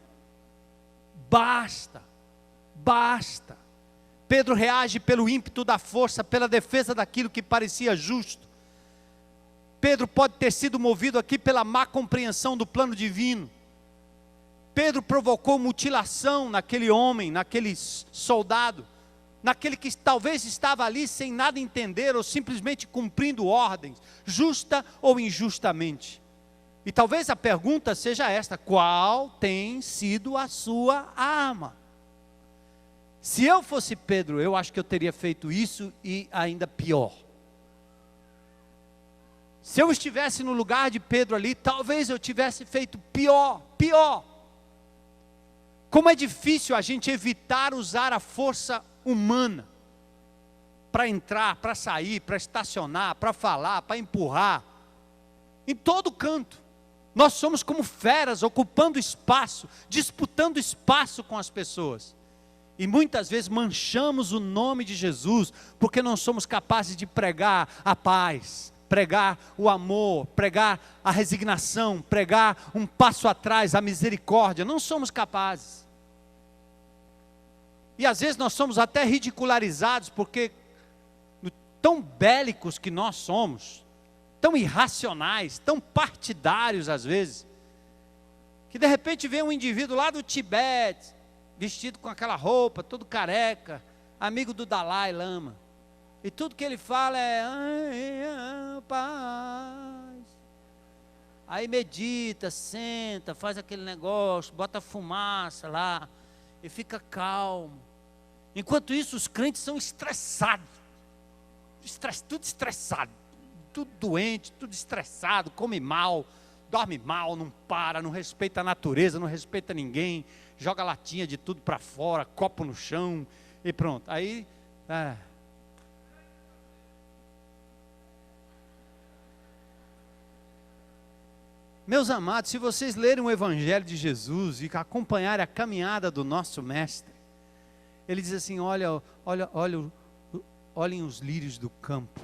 Basta. Basta. Pedro reage pelo ímpeto da força, pela defesa daquilo que parecia justo. Pedro pode ter sido movido aqui pela má compreensão do plano divino. Pedro provocou mutilação naquele homem, naquele soldado, naquele que talvez estava ali sem nada entender, ou simplesmente cumprindo ordens, justa ou injustamente. E talvez a pergunta seja esta: qual tem sido a sua arma? Se eu fosse Pedro, eu acho que eu teria feito isso e ainda pior. Se eu estivesse no lugar de Pedro ali, talvez eu tivesse feito pior. Como é difícil a gente evitar usar a força humana para entrar, para sair, para estacionar, para falar, para empurrar. Em todo canto. Nós somos como feras, ocupando espaço, disputando espaço com as pessoas. E muitas vezes manchamos o nome de Jesus, porque não somos capazes de pregar a paz, pregar o amor, pregar a resignação, pregar um passo atrás, a misericórdia. Não somos capazes. E às vezes nós somos até ridicularizados, porque tão bélicos que nós somos, tão irracionais, tão partidários às vezes, que de repente vem um indivíduo lá do Tibete, vestido com aquela roupa, todo careca, amigo do Dalai Lama, e tudo que ele fala é paz. Aí medita, senta, faz aquele negócio, bota fumaça lá, e fica calmo. Enquanto isso, os crentes são estressados, tudo estressado, tudo doente, tudo estressado, come mal, dorme mal, não para, não respeita a natureza, não respeita ninguém, joga latinha de tudo para fora, copo no chão e pronto. Aí, meus amados, se vocês lerem o Evangelho de Jesus e acompanharem a caminhada do nosso Mestre, ele diz assim: olhem os lírios do campo.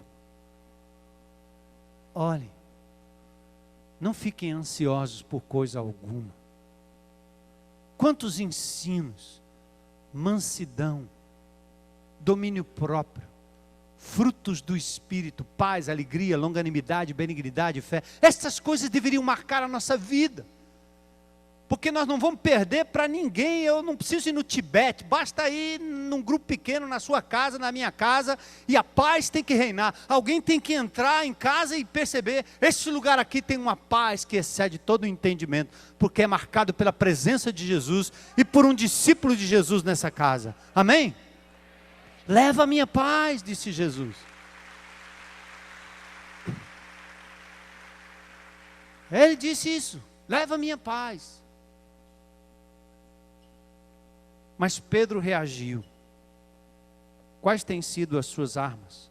Olhem, não fiquem ansiosos por coisa alguma. Quantos ensinos, mansidão, domínio próprio, frutos do Espírito, paz, alegria, longanimidade, benignidade, fé. Essas coisas deveriam marcar a nossa vida. Porque nós não vamos perder para ninguém. Eu não preciso ir no Tibete, basta ir num grupo pequeno, na sua casa, na minha casa, e a paz tem que reinar. Alguém tem que entrar em casa e perceber: esse lugar aqui tem uma paz que excede todo o entendimento, porque é marcado pela presença de Jesus e por um discípulo de Jesus nessa casa. Amém? Leva a minha paz, disse Jesus. Ele disse isso: leva a minha paz. Mas Pedro reagiu. Quais têm sido as suas armas?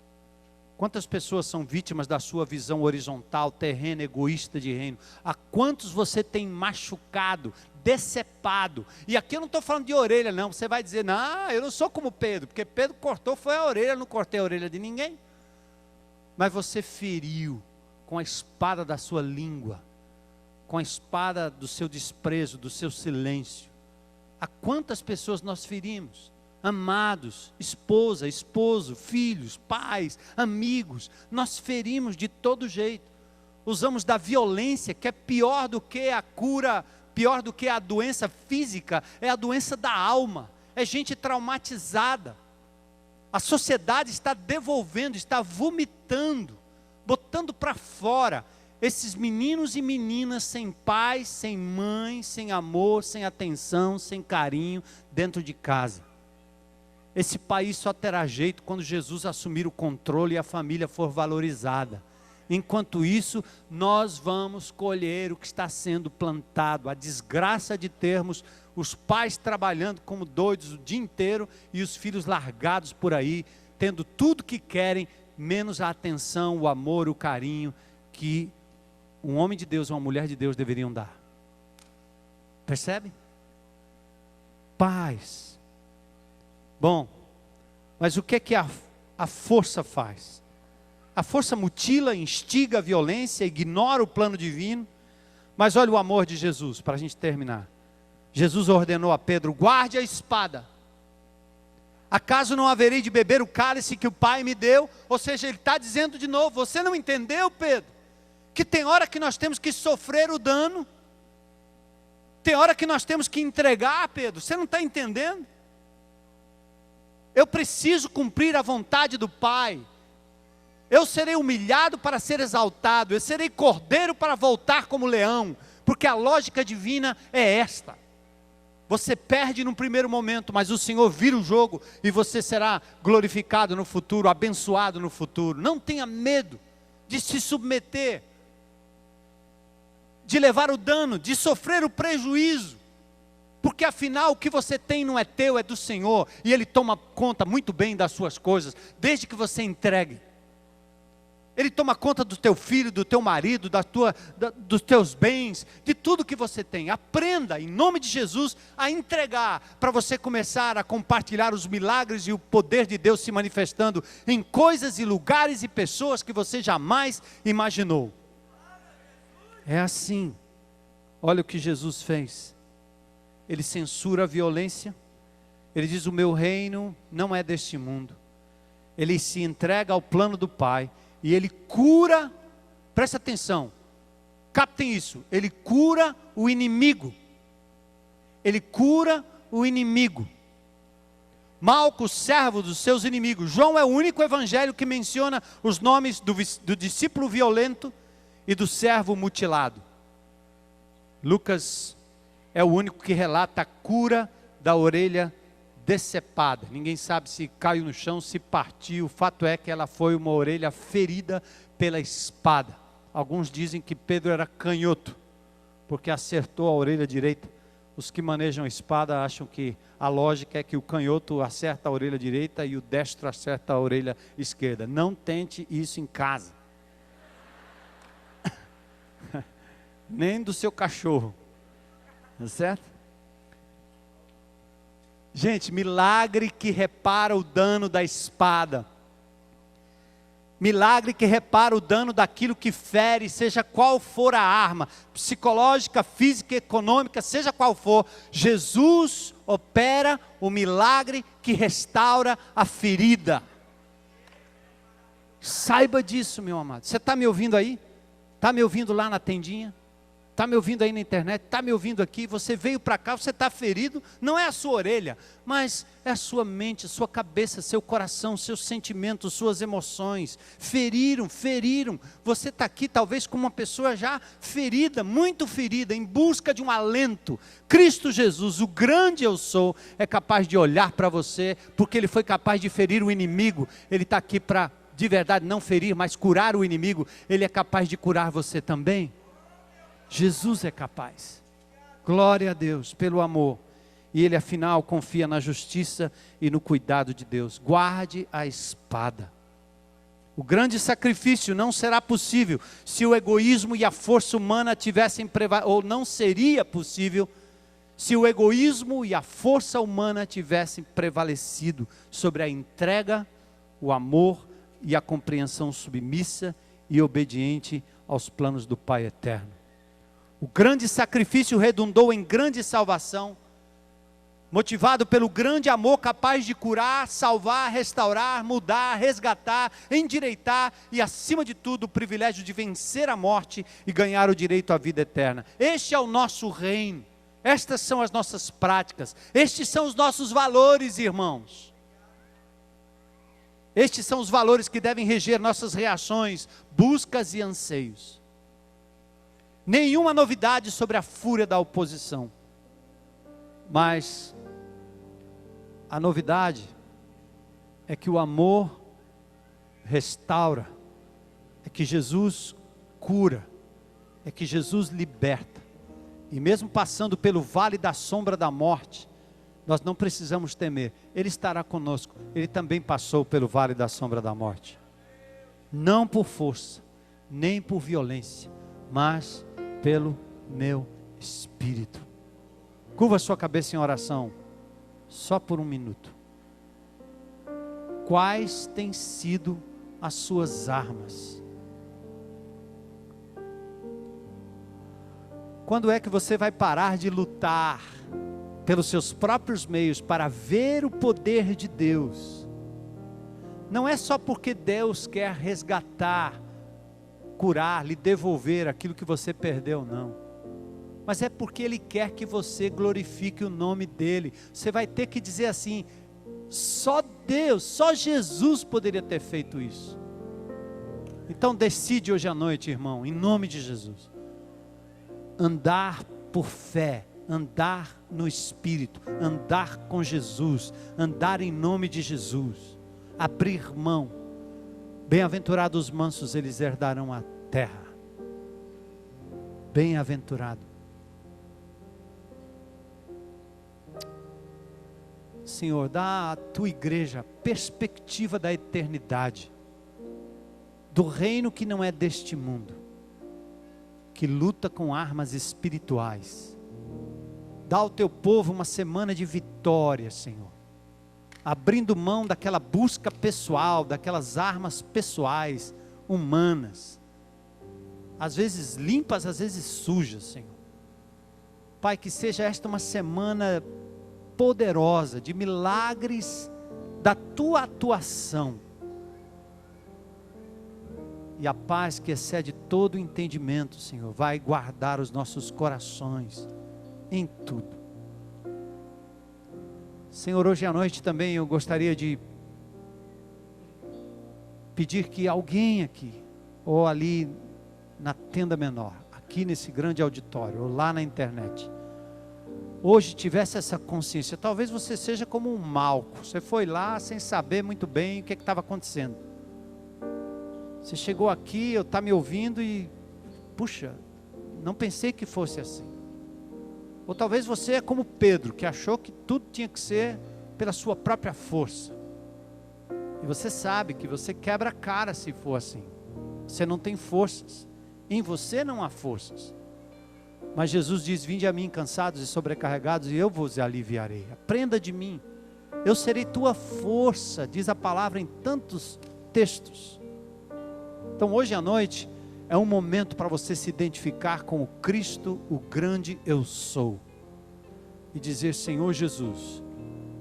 Quantas pessoas são vítimas da sua visão horizontal, terrena, egoísta de reino? A quantos você tem machucado, decepado? E aqui eu não estou falando de orelha não. Você vai dizer: não, eu não sou como Pedro, porque Pedro cortou foi a orelha, eu não cortei a orelha de ninguém. Mas você feriu com a espada da sua língua, com a espada do seu desprezo, do seu silêncio. A quantas pessoas nós ferimos? Amados, esposa, esposo, filhos, pais, amigos. Nós ferimos de todo jeito. Usamos da violência, que é pior do que a cura, pior do que a doença física, é a doença da alma. É gente traumatizada. A sociedade está devolvendo, está vomitando, botando para fora esses meninos e meninas sem pai, sem mãe, sem amor, sem atenção, sem carinho dentro de casa. Esse país só terá jeito quando Jesus assumir o controle e a família for valorizada. Enquanto isso, nós vamos colher o que está sendo plantado. A desgraça de termos os pais trabalhando como doidos o dia inteiro e os filhos largados por aí, tendo tudo que querem, menos a atenção, o amor, o carinho que um homem de Deus ou uma mulher de Deus deveriam dar. Percebe? Paz. Bom, mas o que é que a força faz? A força mutila, instiga a violência, ignora o plano divino. Mas olha o amor de Jesus, para a gente terminar. Jesus ordenou a Pedro: guarde a espada. Acaso não haverei de beber o cálice que o Pai me deu? Ou seja, ele está dizendo de novo: você não entendeu, Pedro? Que tem hora que nós temos que sofrer o dano. Tem hora que nós temos que entregar, Pedro. Você não está entendendo? Eu preciso cumprir a vontade do Pai. Eu serei humilhado para ser exaltado, eu serei cordeiro para voltar como leão, porque a lógica divina é esta. Você perde num primeiro momento, mas o Senhor vira o jogo e você será glorificado no futuro, abençoado no futuro. Não tenha medo de se submeter, de levar o dano, de sofrer o prejuízo, porque afinal o que você tem não é teu, é do Senhor, e Ele toma conta muito bem das suas coisas, desde que você entregue. Ele toma conta do teu filho, do teu marido, dos teus bens, de tudo que você tem. Aprenda, em nome de Jesus, a entregar, para você começar a compartilhar os milagres e o poder de Deus se manifestando em coisas e lugares e pessoas que você jamais imaginou. É assim. Olha o que Jesus fez. Ele censura a violência. Ele diz: o meu reino não é deste mundo. Ele se entrega ao plano do Pai. E Ele cura, presta atenção, captem isso, Ele cura o inimigo. Ele cura o inimigo. Malco, servo dos seus inimigos. João é o único evangelho que menciona os nomes do discípulo violento e do servo mutilado. Lucas é o único que relata a cura da orelha decepada. Ninguém sabe se caiu no chão, se partiu. O fato é que ela foi uma orelha ferida pela espada. Alguns dizem que Pedro era canhoto, porque acertou a orelha direita. Os que manejam a espada acham que a lógica é que o canhoto acerta a orelha direita e o destro acerta a orelha esquerda. Não tente isso em casa. Nem do seu cachorro. Tá certo? Gente, milagre que repara o dano da espada. Milagre que repara o dano daquilo que fere, seja qual for a arma, psicológica, física, econômica, seja qual for. Jesus opera o milagre que restaura a ferida. Saiba disso, meu amado. Você está me ouvindo aí? Está me ouvindo lá na tendinha? Está me ouvindo aí na internet? Está me ouvindo aqui? Você veio para cá, você está ferido? Não é a sua orelha, mas é a sua mente, a sua cabeça, seu coração, seus sentimentos, suas emoções. Feriram. Você está aqui talvez como uma pessoa já ferida, muito ferida, em busca de um alento. Cristo Jesus, o grande eu sou, é capaz de olhar para você, porque Ele foi capaz de ferir o inimigo. Ele está aqui para, de verdade, não ferir, mas curar o inimigo. Ele é capaz de curar você também. Jesus é capaz. Glória a Deus pelo amor. E Ele afinal confia na justiça e no cuidado de Deus. Guarde a espada. O grande sacrifício não será possível se o egoísmo e a força humana tivessem ou não seria possível se o egoísmo e a força humana tivessem prevalecido sobre a entrega, o amor e a compreensão submissa e obediente aos planos do Pai eterno. O grande sacrifício redundou em grande salvação, motivado pelo grande amor capaz de curar, salvar, restaurar, mudar, resgatar, endireitar e, acima de tudo, o privilégio de vencer a morte e ganhar o direito à vida eterna. Este é o nosso reino, estas são as nossas práticas, estes são os nossos valores, irmãos. Estes são os valores que devem reger nossas reações, buscas e anseios. Nenhuma novidade sobre a fúria da oposição, mas a novidade é que o amor restaura, é que Jesus cura, é que Jesus liberta, e mesmo passando pelo vale da sombra da morte, nós não precisamos temer, Ele estará conosco. Ele também passou pelo vale da sombra da morte, não por força, nem por violência, mas pelo meu Espírito. Curva sua cabeça em oração, só por um minuto. Quais têm sido as suas armas? Quando é que você vai parar de lutar pelos seus próprios meios para ver o poder de Deus? Não é só porque Deus quer resgatar, curar, lhe devolver aquilo que você perdeu, não. Mas é porque Ele quer que você glorifique o nome dEle. Você vai ter que dizer assim: só Deus, só Jesus poderia ter feito isso. Então decide hoje à noite, irmão, em nome de Jesus, andar por fé, andar no Espírito, andar com Jesus, andar em nome de Jesus, abrir mão. Bem-aventurados os mansos, eles herdarão a terra. Bem-aventurado. Senhor, dá à tua igreja perspectiva da eternidade, do reino que não é deste mundo, que luta com armas espirituais. Dá ao teu povo uma semana de vitória, Senhor, abrindo mão daquela busca pessoal, daquelas armas pessoais, humanas, às vezes limpas, às vezes sujas, Senhor. Pai, que seja esta uma semana poderosa, de milagres da tua atuação, e a paz que excede todo o entendimento, Senhor, vai guardar os nossos corações em tudo. Senhor, hoje à noite também eu gostaria de pedir que alguém aqui, ou ali na tenda menor, aqui nesse grande auditório, ou lá na internet, hoje tivesse essa consciência. Talvez você seja como um Malco, você foi lá sem saber muito bem o que estava acontecendo. Você chegou aqui, está me ouvindo e, puxa, não pensei que fosse assim. Ou talvez você é como Pedro, que achou que tudo tinha que ser pela sua própria força. E você sabe que você quebra a cara se for assim. Você não tem forças. Em você não há forças. Mas Jesus diz: vinde a mim cansados e sobrecarregados, e eu vos aliviarei. Aprenda de mim. Eu serei tua força, diz a palavra em tantos textos. Então hoje à noite é um momento para você se identificar com o Cristo, o grande eu sou, e dizer: Senhor Jesus,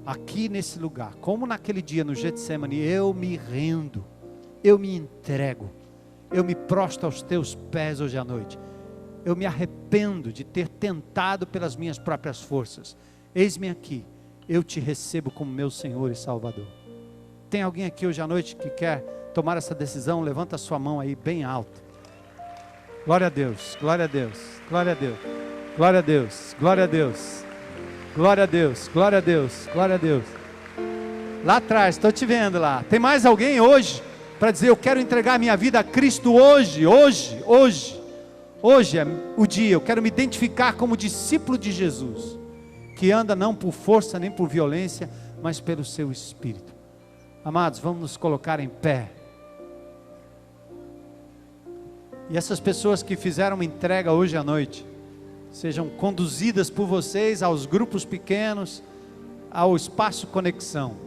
aqui nesse lugar, como naquele dia no Getsemane, eu me rendo, eu me entrego, eu me prostro aos teus pés hoje à noite. Eu me arrependo de ter tentado pelas minhas próprias forças. Eis-me aqui, eu te recebo como meu Senhor e Salvador. Tem alguém aqui hoje à noite que quer tomar essa decisão? Levanta a sua mão aí bem alto. Glória a Deus, glória a Deus, glória a Deus, glória a Deus, glória a Deus, glória a Deus, glória a Deus, glória a Deus. Lá atrás, estou te vendo lá. Tem mais alguém hoje para dizer: eu quero entregar minha vida a Cristo hoje, hoje, hoje. Hoje é o dia, eu quero me identificar como discípulo de Jesus, que anda não por força nem por violência, mas pelo seu Espírito. Amados, vamos nos colocar em pé. E essas pessoas que fizeram uma entrega hoje à noite, sejam conduzidas por vocês aos grupos pequenos, ao espaço conexão.